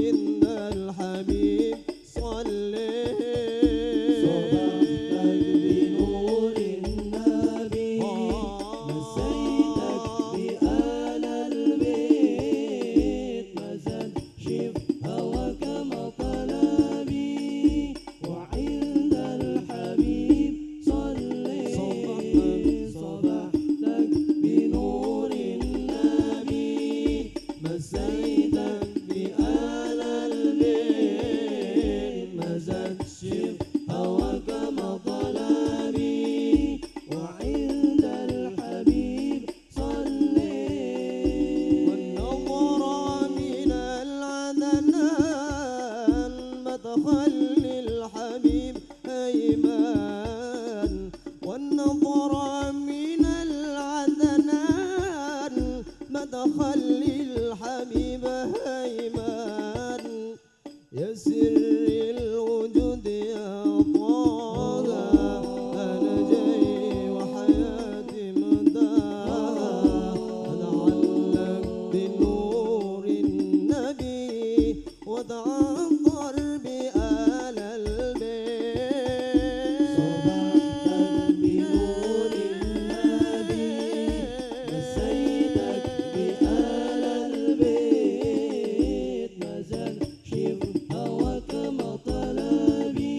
عند الحبيب صلي صبحتك بنور النبي مسيتك بآل البيت مزاد شف هواك مطلبي وعند الحبيب صلي صبحتك بنور النبي مسيتك بآل البيت مزاد شف هواك مطلبي وعند الحبيب صلي والنظر من العدنان مدخل للحبيب هيمان والنظر من العدنان مدخل للحبيب هيمان يا سر الوجود يا طه أنا جاي وحياتي مداها أتعلق بنور النبي وأتعطر بآل البيت صبحتك بنور النبي مسيتك بآل البيت مازال شف هواك مطلبي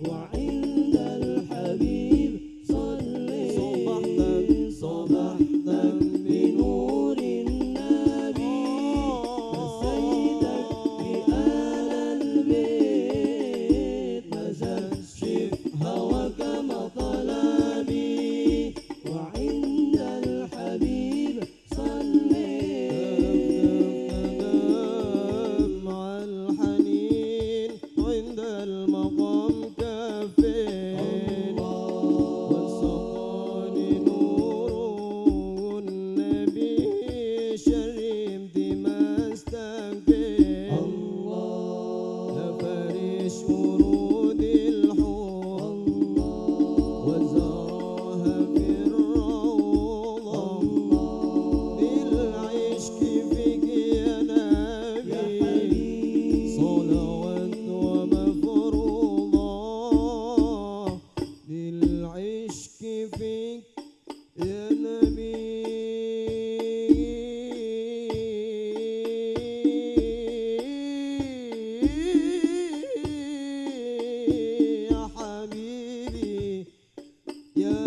وعند الحبيب صلي صبحتك بنور النبي مسيتك بآل البيت مازال شف هواك مطلبي وعند الحبيب صلي مع الحنين عند المقام كافين وسقاني نور النبي شرمت ما استنكين لفرش ورود الحب وزراها في الروضة للعشق فيك يا نبي صلوات ومفروضة للعشق فيك يا نبي يا حبيبي يا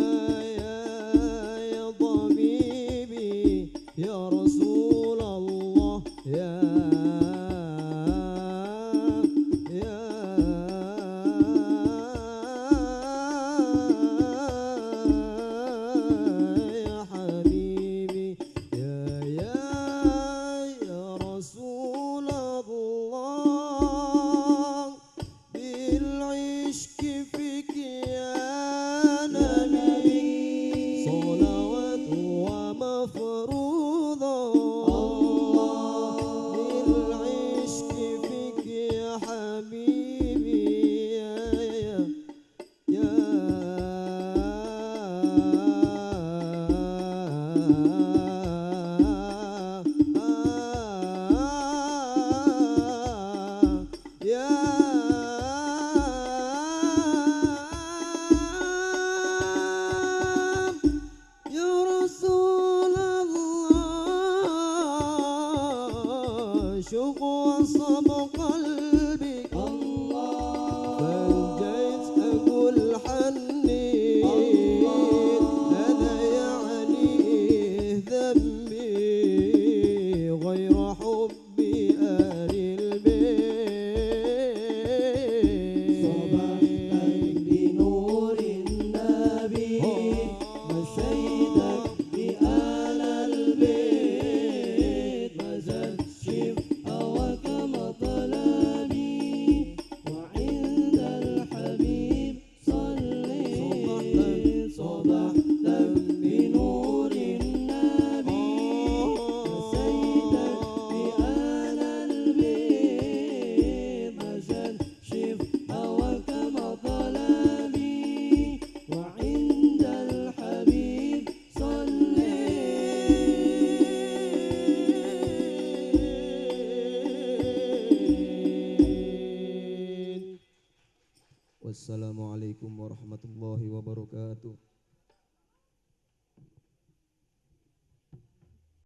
طبيبي يا رسول الله يا حبيبي يا رسول الله بالعشق فيك يا نبي صلوات ومفروضة بالعشق فيك يا حبيبي يا رسول الله شوق وصب قلبي فانجيت أقول حنين أنا يعني ذنبي غير حبي آل البيت صبحتك بنور النبي مسيتك بآل البيت مازال شف هواك مطلبي Wassalamualaikum warahmatullahi wabarakatuh.